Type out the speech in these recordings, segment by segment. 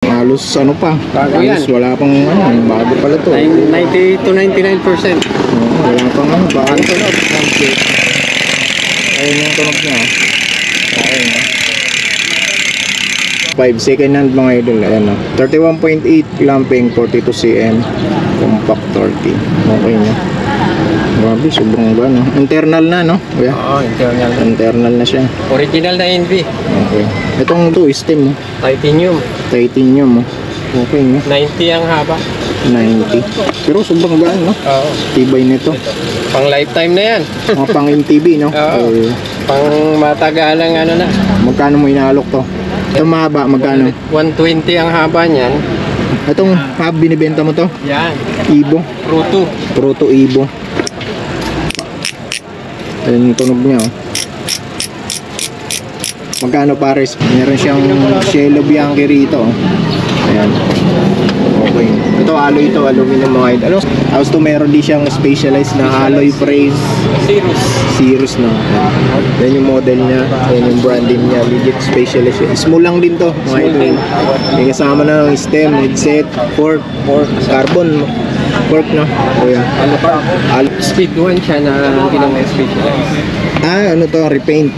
Halos ano pa, bago yan. halos wala pang ano, bago pala to. 90 to 99%. Wala pang ano, bago tunog. Ayun yung tunog niya. Ayun. 5 second hand mga idol. Ayan o. 31.8 clamping, 42 cm. Compact 30. Okay na. Grabe, sobrang ba no? Internal na no? Yeah. Oo, internal. Internal na siya. Original na NV. Okay. Itong to, stem mo. Titanium. Titanium mo. Okay no? 90 ang haba. 90. Pero sobrang gaan no? Oo. Tibay nito. Pang lifetime na yan. Mga pang MTB no? Oo. Pang matagalang ano na. Magkano mo inaalok to? Itong mahaba, magkano? 120 ang haba niyan. Itong hab, binibenta mo to? Yan. Ibo. Proto. Proto Ibo. Ayan yung tunog niya oh. Magkano pares? Meron siyang Cielo Bianchi rito oh. Ayan. Okay. Ito alloy ito, aluminum mga idol. Tapos ito meron din siyang specialized na alloy frame. Cirrus na. Ayan yung model niya. Ayan yung branding niya. Legit specialized yun. Small lang din to mga idol. May kasama na ng stem, headset, fork, carbon fork no? Kuya. Ano pa? Speed 1 siya na pinang-specialize. Ah, ano to? Repaint.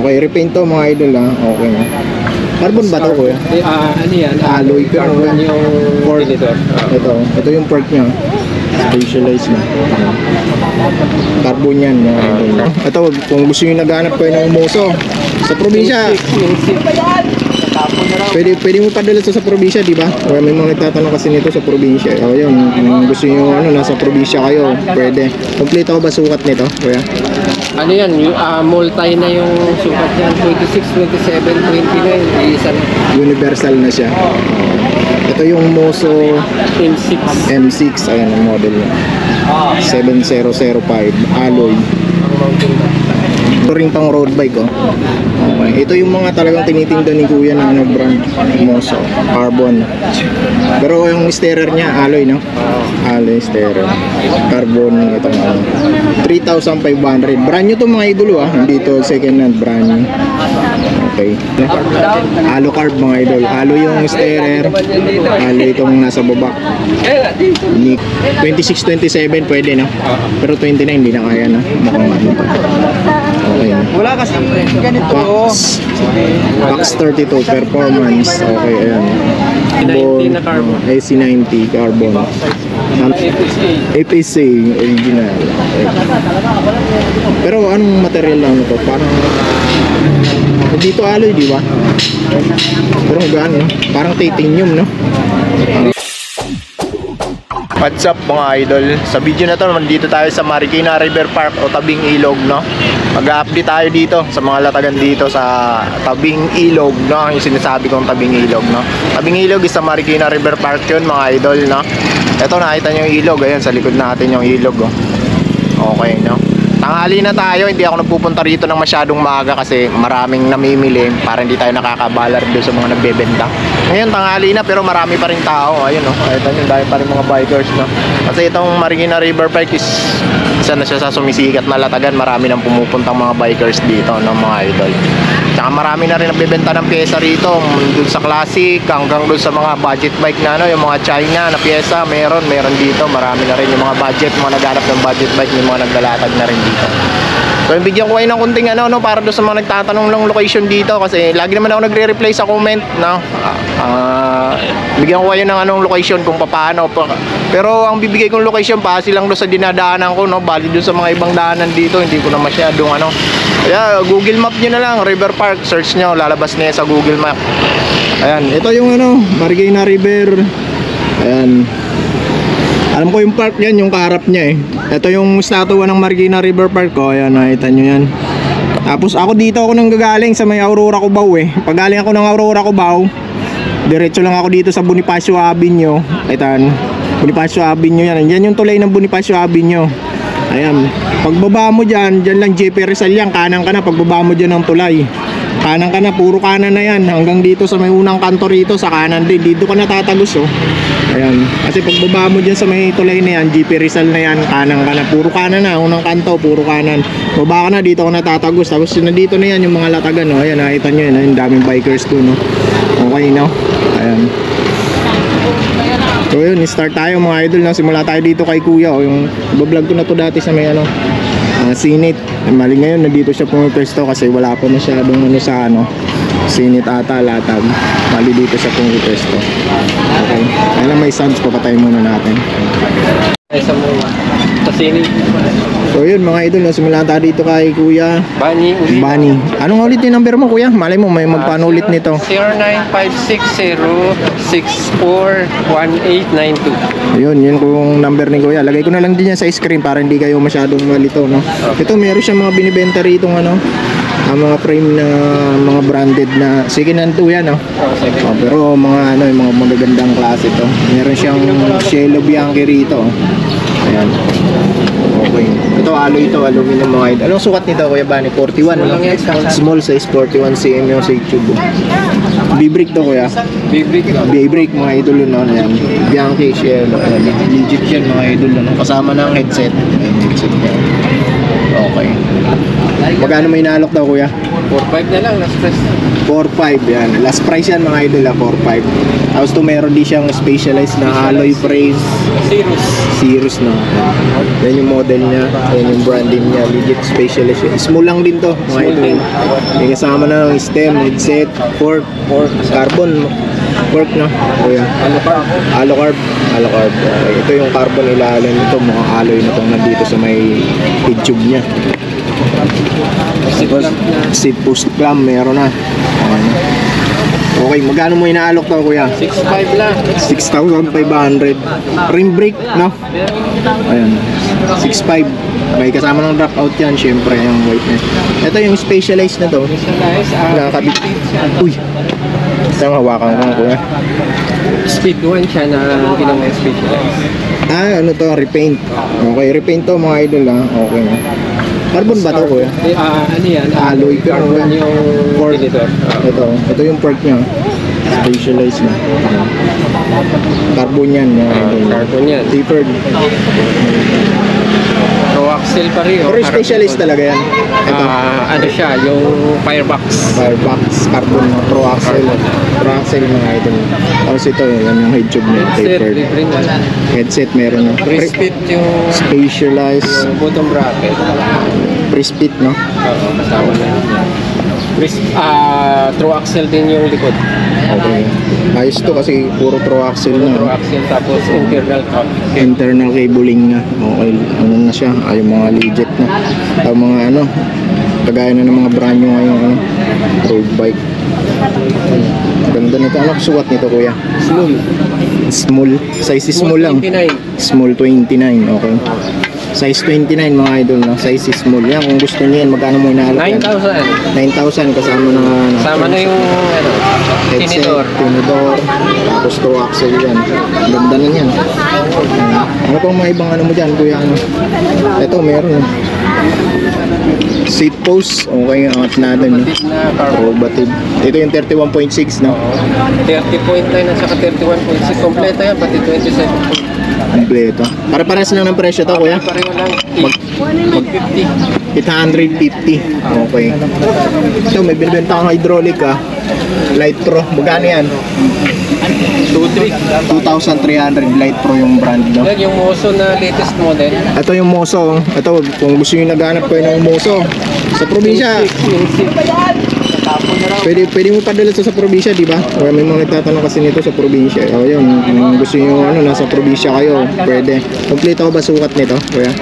Okay, repaint to mga idol ha. Okay. Carbon ba to kuya? Ano yan? Alloy pero carbon yung fork. tinidor. Ito yung fork niya. Specialized na. Carbon yan mga idol. Ito, kung gusto nyo naghanap kayo ng umuso sa probinsya, pwede mo padala sa probinsya, di ba? O, may mga nagtatanong kasi nito sa probinsya. O yun, kung gusto niyo ano, nasa probinsya kayo, pwede. Kompleto ba sukat nito, kuya? Ano yan? Multi na yung sukat yan. 26, 27, 29. Isa na. Universal na siya. Ito yung Moso M6. M6, ayan ang model niya. 7005 alloy. Ito rin pang road bike oh. Okay. Ito yung mga talagang tinitinda ni kuya na ano brand, Moso carbon. Pero yung steerer niya alloy no? Alloy steerer. Carbon itong ano. 3,500. Brand new to mga idol ah. Dito second hand brand new. Okay. Halo carb mga idol. Halo yung steerer. Halo itong nasa baba. 26, 27 pwede no? Pero 29 hindi na kaya no? Mukhang ano to. Okay. Wala kasi ganito. Box 32 performance. Okay, ayan. 90 na carbon. AC90 carbon. FSA original. Okay. Pero anong material lang ito? Parang dito alloy, di ba? Pero gaan, no? Parang titanium, no? What's up mga idol? Sa video na to, nandito tayo sa Marikina River Park o Tabing Ilog, no? Mag-update tayo dito sa mga latagan dito sa Tabing Ilog, no? Yung sinasabi kong Tabing Ilog, no? Tabing Ilog is sa Marikina River Park yun mga idol, no? Ito nakita nyo yung ilog, ayan sa likod natin yung ilog, oh. Okay, no? Tanghali na tayo, hindi ako nagpupunta rito ng masyadong maaga kasi maraming namimili para hindi tayo nakakabalar doon sa mga nagbebenta. Ngayon tanghali na pero marami pa rin tao. Ayun oh, ayun yung dahil pa rin mga bikers no. Kasi itong Marikina River Park is isa na siya sa sumisikat na latagan. Marami nang pumupuntang mga bikers dito no mga idol. Tsaka marami na rin nagbebenta ng pyesa rito, doon sa classic hanggang doon sa mga budget bike na ano, yung mga China na pyesa, meron dito. Marami na rin yung mga budget, mga naghanap ng budget bike, yung mga naglalatag na rin dito. So bigyan ko kayo ng kunting ano no para doon sa mga nagtatanong ng location dito kasi lagi naman ako nagre-reply sa comment no. Bigyan ko kayo ng anong location kung paano. Pero ang bibigay kong location pa silang doon sa dinadaanan ko no, bali doon sa mga ibang daanan dito, hindi ko na masyadong ano. Kaya Google Map niyo na lang, River Park, search niyo, lalabas niya sa Google Map. Ayan, ito yung ano, Marikina River. Ayan. Alam ko yung park yan, yung kaharap niya eh. Ito yung statua ng Marikina River Park ko. Ayan, nakita nyo yan. Tapos ako dito ako nang gagaling sa may Aurora Cubao eh. Pag galing ako ng Aurora Cubao, diretso lang ako dito sa Bonifacio Avenue. Ayan, Bonifacio Avenue yan. Yan yung tulay ng Bonifacio Avenue. Ayan, pagbaba mo dyan, dyan lang JP Rizal yan. Kanan ka na, pagbaba mo dyan ng tulay. Kanan ka na, puro kanan na yan. Hanggang dito sa may unang kanto rito, sa kanan din. Dito ka natatagos oh. Ayan, kasi pagbaba mo dyan sa may tulay na yan, JP Rizal na yan, kanan ka na, puro kanan na, unang kanto, puro kanan. Baba ka na, dito ka natatagos. Tapos nandito na yan yung mga latagan, no? Ayan, nakita nyo yun, yung daming bikers to, no? Okay, no? Ayan. So yun, start tayo mga idol. Simula tayo dito kay kuya. Yung vlog ko na to dati sa may Sinit. Mali ngayon, nandito siya pumipresto kasi wala pa masyadong sa Sinit ata, latag. Mali dito siya pumipresto. Okay. Ayun, may sounds, papatayin muna natin. Sa Sinit. So yun mga idol, simulan tayo dito kay kuya Bani. Anong ulit yung number mo kuya? Malay mo may magpaano ulit nito. 0956-064-1892. Yun kung number ni kuya. Lagay ko na lang din yan sa screen para hindi kayo masyadong malito, no? Ito meron siya mga binibenta rito ang mga frame na mga branded na second hand to yan, no? Pero mga yung mga magagandang klase to. Meron siyang Cielo Bianchi rito. Ayan. Okay. Ito alloy ito, aluminum mga idol. Anong sukat nito kuya Bani? 41, no? Small size, 41 cm yung sa YouTube. B-brake to kuya. B-brake mga idol, no? Ayan. Bianchi, Cielo. Legit yan mga idol, no? Kasama ng headset. Ayan, headset niya. Okay. Magkano may naalok daw kuya? 4.5 na lang, last price. 4.5 yan. Last price yan mga idol, 4.5. Tapos to meron din siyang specialized na alloy frame. Cirrus na. Yan yung model niya. Yan yung branding niya. Legit specialized. Small lang din to mga idol. May kasama na ng stem, headset, fork, carbon. Fork na. Kuya. Alucarb. Okay. Ito yung carbon ilalim nito. Mga alloy na itong nandito sa may head tube niya. Seat post clamp meron na. Okay, magkano mo inaalok to kuya? 6.5 lang. 6,500. Rim brake, no? Ayan. 6.5. May kasama ng dropout yan, syempre yung white net. Ito yung specialized na to. Nakakabit. Uy. Ito ang hawakan ko kuya. Speed 1 siya na ginawa specialized. Ano to? Repaint. Okay, repaint to mga idol ha. Okay. Carbon ba to kuya? Ano yan? Alloy pero Carbon yung fork. editor. Ito yung fork niya. Specialized na. Carbon yan mga idol. Carbon yan. Tapered. Pro-axle pa rin. Pero specialist talaga yan. Ito. Ano siya, yung firebox. Firebox, carbon, pro-axle. Pro-axle mga idol. Tapos ito, yan yung head tube niya. Headset, Tapered. libre na. Headset meron na. Pre-spit yung Specialized. bottom bracket. Pre-spit, no? Oo, kasama na yun. True axle din yung likod. Okay. Ayos to kasi puro pro-axle na. True axle tapos internal cap. Internal cabling nga. Okay. Ano na siya? Ay, yung mga legit na. Ang mga kagaya na ng mga brand new ngayon, road bike. Ganda nito. Ano sukat nito kuya? Small. Size small lang. 29. Small 29. Okay. Size 29 mga idol, no? Size small. Yan, kung gusto niyo yan, magkano mo inaalok yan? 9,000. 9,000 kasama na Sama na yung headset, tinidor. tapos to axle yan. Ganda na yan. Ano pang mga ibang mo dyan, kuya? Ito, meron. Seat post. Okay, angat natin. No? Probative. Ito yung 31.6, no? 30.9 at saka 31.6. Kompleto yan, pati 27. Kompleto. Para-pares lang ng presyo to, kuya? Pareho lang. 850. 850. Okay. Ito, may binibenta kang hydraulic, Light Pro. Magkano yan? 2,300 Light Pro yung brand, no? Yan yung Moso na latest model. Ito yung Moso. Ito, kung gusto nyo naghanap kayo ng Moso sa probinsya, pwede mo padala sa probinsya, di ba? Kaya may mga nagtatanong kasi nito sa probinsya. O yun, kung gusto nyo nasa probinsya kayo, pwede. Kompleto ko ba sukat nito, kuya?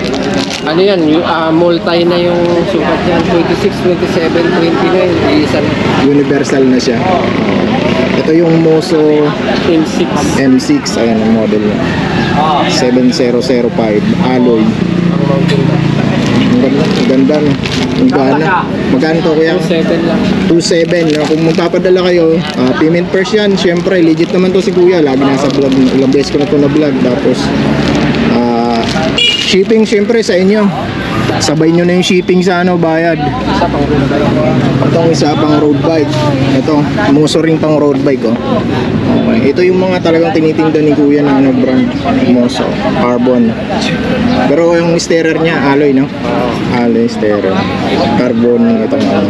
Ano yan? Multi na yung sukat yan. 26, 27, 29. Isa na. Universal na siya. Ito yung Moso M6. M6. Ayan ang model niya. 7005 alloy. Ang ganda, no? Ang gana. Magkano to kuya? 7 lang. 2.7. Kung magpapadala kayo, payment first yan. Siyempre, legit naman to si kuya. Lagi nasa vlog. Ilang beses ko na to na vlog. Tapos, shipping siyempre sa inyo. Sabay nyo na yung shipping sa ano, bayad. Isa pang road bike. Itong isa pang road bike. Ito, Moso ring pang road bike, oh. Okay. Ito yung mga talagang tinitinda ni Kuya na ano, brand. Moso, carbon. Pero yung steerer niya, alloy, no? Alloy steerer. Carbon, itong ano.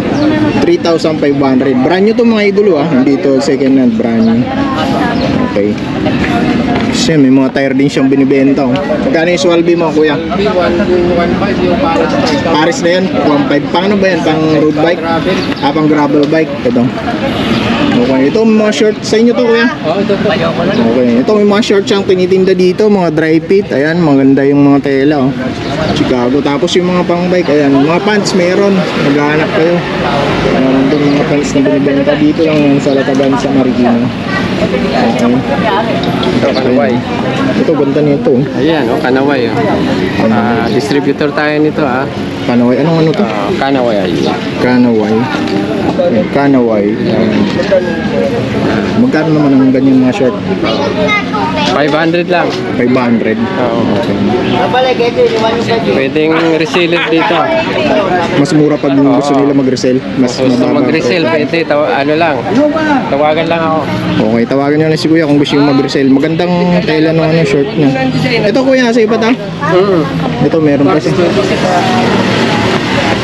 3,500. Brand new to mga idolo, ah. Hindi to second hand, brand new. Okay. Siya, may mga tire din siyang binibenta, oh. Magkano yung Swalby mo, Kuya? B1215 yung Paris na yan, 1.5. Pang ano ba yan? Pang road bike? Gravel. Pang gravel bike. Ito. Okay, ito mga short sa inyo to, Kuya. Oo, ito po. Okay, ito may mga short siyang tinitinda dito, mga dry fit. Ayan, maganda yung mga tela, oh. Chicago. Tapos yung mga pang bike, ayan, mga pants meron. Maghahanap kayo. Meron din mga pants na binibenta dito lang yan sa Latagan sa Marikina. Okay. Ito, Kanaway. Ito, ganda nito. Ayan, Kanaway. Distributor tayo nito, Kanaway, anong ano to? Kanaway ay. Kanaway. Kanaway. Magkano naman ang ganyan mga short? 500 lang. 500. Oo. Okay. Pwedeng reseller dito. Mas mura pag gusto nila mag-resell. Mas Gusto mababa. mag-resell, pwede. Ano lang. Tawagan lang ako. Okay, tawagan nyo na si Kuya kung gusto yung mag-resell. Magandang tela ng ano, short na. Ito Kuya, sa iba ta? Ito meron pa siya.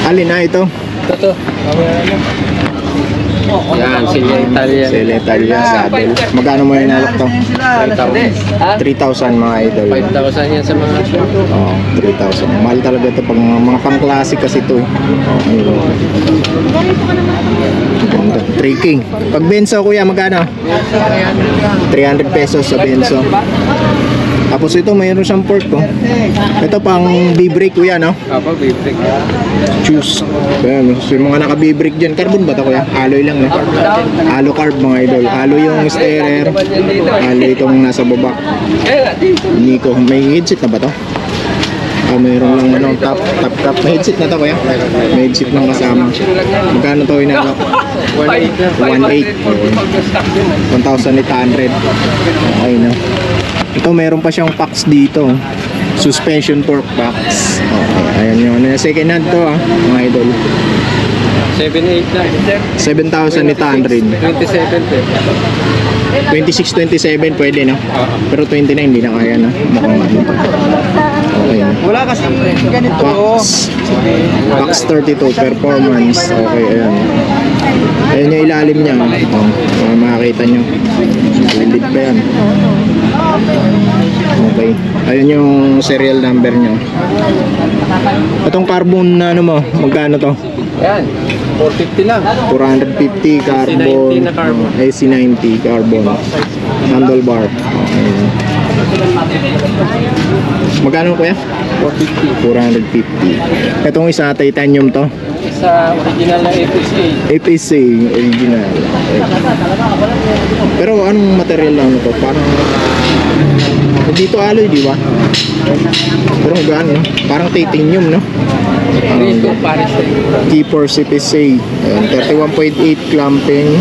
Alin na ito? Ito. Yan, Silya Italia. Sela Italia, saddle. Magkano mo yung nalok to? 3,000 mga idol. 5,000 yan sa mga short. Oo, 3,000. Mahal talaga ito pag mga pang-classic kasi ito. Ganda. 3K. Pag Benzo Kuya, magkano? 300 pesos sa Benzo. Tapos ito, mayroon siyang port ko. Ito pang B-brake Kuya, no? Apo, bibig. Choose. Ayan, so yung mga naka-B-brake dyan. Carbon ba ito Kuya? Alloy lang, no? Allo carb mga idol. Allo yung steerer. Allo itong nasa baba. Nico, may headset na ba to? Mayroon lang ano, top cap. May headset na to Kuya? May headset lang kasama. Magkano to inalok? 1,800. 1,800. Okay na. Ito meron pa siyang packs dito. Suspension fork packs. Okay, ayan yung ano, second hand to mga idol. 7,800 lang. 7,800. 27 26, 27 pwede no? Pero 29 hindi na kaya no? Mukhang ano. Okay na. Wala kasi ganito. Pax 32 performance. Okay, ayan. Ayan yung ilalim niya. Makakita nyo. Solid pa yan. Okay. Ayun yung serial number nyo. Itong carbon na ano mo, magkano to? Yan, 450 lang. 450 carbon. AC90 na carbon. AC90 carbon. Handlebar. Okay. Magkano Kuya? 450. Itong isa titanium to. Sa original na FSA. FSA original. Okay. Pero anong material lang to? Parang dito alloy, di ba? Pero gaano, no? Parang titanium, no? Dito, Paris. Keyforce FSA. Ayan, 31.8 clamping.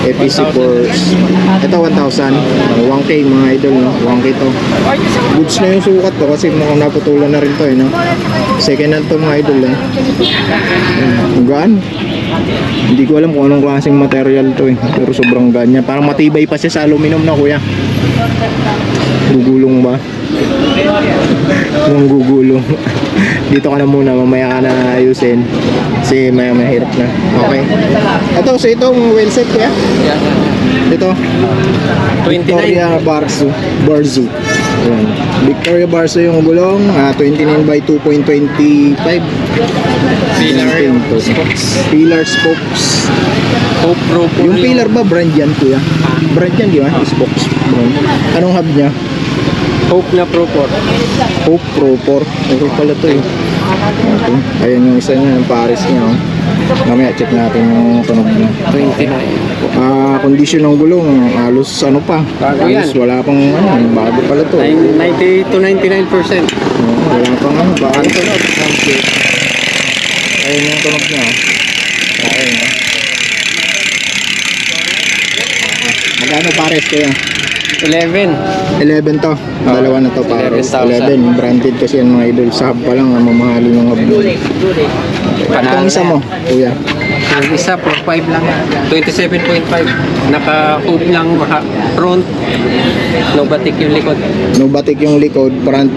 FSC force. Ito 1,000. 1K mga idol, no? 1K to. Goods na yung sukat to kasi mukhang naputulan na rin to, eh, no? Second hand to mga idol, eh. Ayan, gaan. Hindi ko alam kung anong klaseng material to, eh. Pero sobrang gaan niya. Parang matibay pa siya sa aluminum na Kuya. Gugulong ba? Kung gugulong. Dito ka na muna, mamaya ka na ayusin. Kasi maya mahirap na. Okay. Ito, so itong wheel set Kuya? Yan. Ito. 29. Victoria Barzo. Ayan. Victoria Barzo yung gulong. 29 by 2.25. Pillar spokes. Hope Pro po. Yung pillar ba brand yan Kuya? Brand yan di ba? Spokes brand. Anong hub niya? Hope na Pro 4. Hope Pro 4. Ito pala to eh. Okay. Ayan yung isa niya, yung Paris niya. Oh. Mamaya check natin yung tunog niya. 29. Condition ng gulong, halos ano pa. Bago Halos yan. wala pang ano, bago pala to. 90 to 99%. Wala pang ano, bago tunog. Ayan yung tunog niya. Ayan. Magkano Pares kaya? 11. 11 to. Dalawa na to pares. 11. 11,000. Branded kasi yan mga idol. Sa hub pa lang, mamahalin yung hub. Itong isa mo, kuya. Yung isa, 4.5 lang. 27.5. Naka-hoop lang, front. No batik yung likod. No batik yung likod. Front,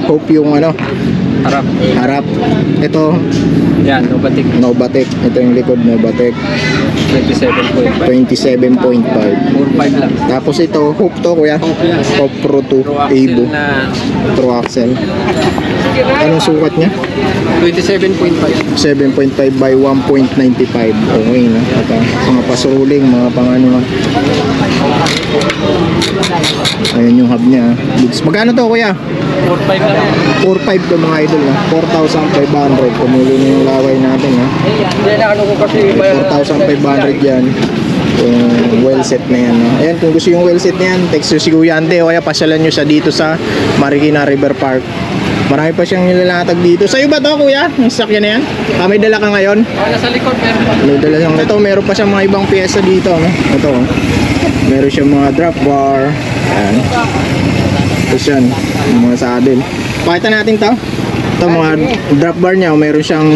hope yung ano, Harap. harap. Ito, Yan, no batik. no batik. Ito yung likod, no batik. 27.5. 27.5. 4.5 lang. Tapos ito, hope to kuya. Hope yan. Hope Pro 2 Pro axle Evo. na True axle. Anong sukat niya? 27.5. 7.5 by 1.95. Okay na. Ito, mga pasuling, mga pangano. Ayan yung hub niya. Magkano to kuya? 4.5 lang. 4.5 to mga idol na. 4,500. Kumulo na yung laway natin ha. Hindi na ano ko kasi 4,500 yan. Yung well set na yan. No? Ayan, kung gusto yung well set na yan, text nyo si Kuya Ante o kaya pasyalan nyo siya dito sa Marikina River Park. Marami pa siyang nilalatag dito. Sa'yo ba to kuya? Yung sakyan na yan? May dala ka ngayon? nasa likod meron pa. May dala siyang ito. Meron pa siyang mga ibang pyesa dito. No? Ito. Oh. Meron siyang mga drop bar. Ayan. Tapos yan. Yung mga saddle. Pakita natin to. Ito mga drop bar niya. Meron siyang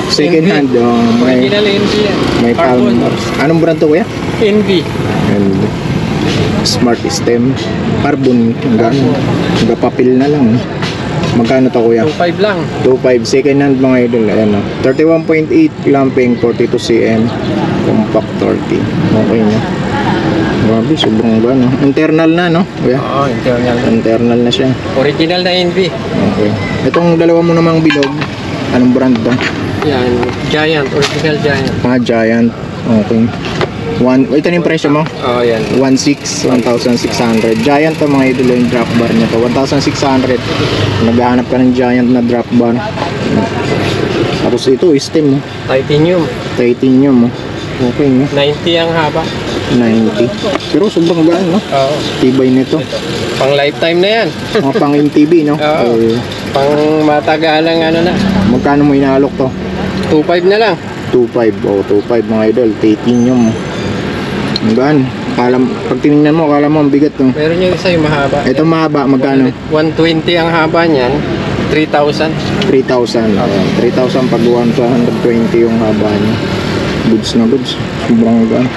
second hand. Oh, may Original NV yan. may Carbon. palm. Anong brand to kuya? NV. And smart stem. Carbon. Hanggang papel na lang. Magkano to kuya? 2.5 lang. 2.5 second hand mga idol. Ayan o. 31.8 clamping 42 cm. Compact 30. Okay na. Grabe, sobrang ba no? Internal na no? Kuya? Oo, internal. Internal na siya. Original na NV. Okay. Itong dalawa mo namang bilog. Anong brand to? Yan, Giant. Original Giant. Giant. Okay. Ito na yung presyo mo? Oo, yan. 1,600. Giant to mga idol yung drop bar niya to. 1,600. Naghahanap ka ng Giant na drop bar. Tapos ito, stem. Titanium. Titanium. Okay, no? 90 ang haba. 90. Pero sobrang gaan, no? Oo. Tibay nito. Pang lifetime na yan. Mga pang MTB, no? Oo. Pang matagalang ano na. Magkano mo inaalok to? 2.5 na lang. 2.5. O, 2.5 mga idol. Titanium. Ang gaan. Pag tinignan mo, akala mo ang bigat, no? Meron yung isa yung mahaba. Ito mahaba, magkano? 120 ang haba niyan. 3,000. 3,000. 3,000 pag 120 yung haba niya. Goods na goods. Sobrang gaan.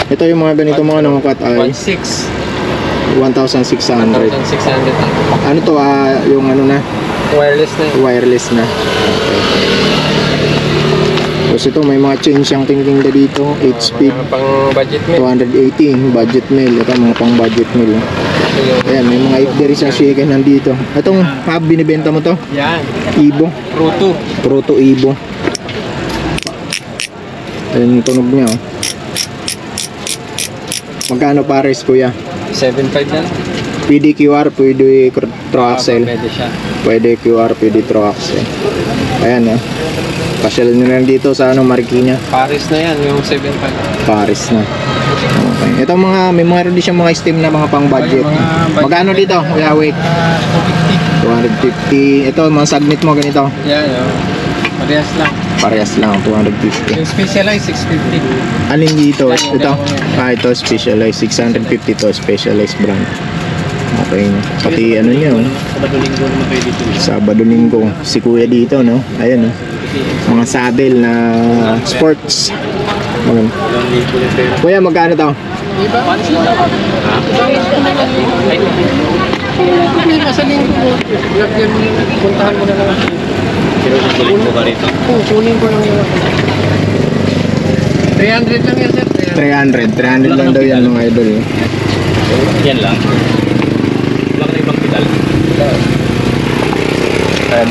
Ito yung mga ganito mga nakakat ay 1,600. 1,600. 1,600. Ano to? Yung ano na? Wireless na yun. Wireless na. Tapos ito may mga chain siyang tingting dito. 8 speed. Mga pang budget meal. 280. Budget meal. Ito mga pang budget meal. Ayan, may mga ifderi sa shaken nandito. Itong hub binibenta mo to? Yan. Evo. Pro 2. Pro 2 Evo. Ayan yung tunog niya. Oh. Magkano pares kuya? 7.5 na lang. Pwede QR, pwede Troaxel. Pwede siya. Pwede QR, pwede Troaxel. Ayan oh. Pasyal nyo lang dito sa Marikina. Paris na yan, yung 7.5. Paris na. Okay. Ito mga, may mga din siyang mga steam na mga pang budget. Magkano dito? Kuya, wait. 250. Ito, mga sagnet mo ganito. Yan, parehas lang. Parehas lang, 250. Yung Specialized, 650. Alin dito? Yan, Ito? dalawa Ito, Specialized. 650 to, Specialized brand. Okay. Pati ano niya, oh. Sabado-linggo naman kayo dito. Sabado-linggo. Si kuya dito, no? Ayan, oh. Mga saddle na sports. Maganda. Kuya, magkano to? Iba? Hindi ka sa linggo mo. Lagyan mo, puntahan mo na lang. Kunin ko ba rito? Oo, kunin ko lang yun. 300 lang yan, sir. 300 lang daw yan mga idol. Yan lang. Wala ka na ibang pedal.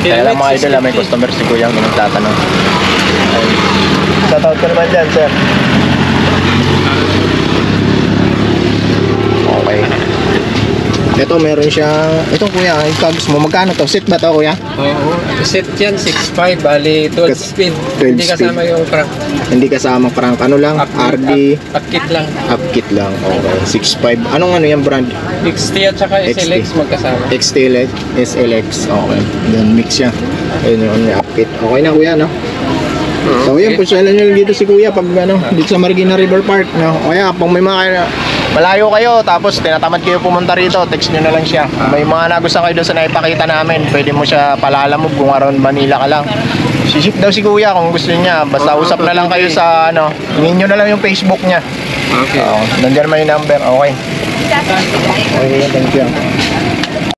Kaya lang mga idol, may customer si kuya ang nagtatanong. Shoutout ka naman dyan, sir. Okay. Ito meron siyang, ito kuya, yung cogs mo, magkano to? Set ba to kuya? Oo. Set yan, 6.5, bali 12 speed. 12 Hindi kasama speed. yung crank. Hindi kasama crank, ano lang? RD, Upkit lang. upkit lang. Okay, 6.5. Anong ano yung brand? XT at saka XT. SLX magkasama. XTLX, SLX. Okay. Then mix siya. Ayun yung upkit. Okay na kuya, no? So yun, pusyalan nyo lang dito si kuya pag ano, dito sa Marikina River Park, no? Kaya pag may mga malayo kayo, tapos tinatamad kayo pumunta rito, text nyo na lang siya. May mga nagustuhan kayo doon sa naipakita namin, pwede mo siya palalamog kung around Manila ka lang. Sisip daw si Kuya kung gusto niya. Basta usap na lang kayo sa ano, hingin nyo na lang yung Facebook niya. Okay. Nandiyan may number, okay. Okay, thank you.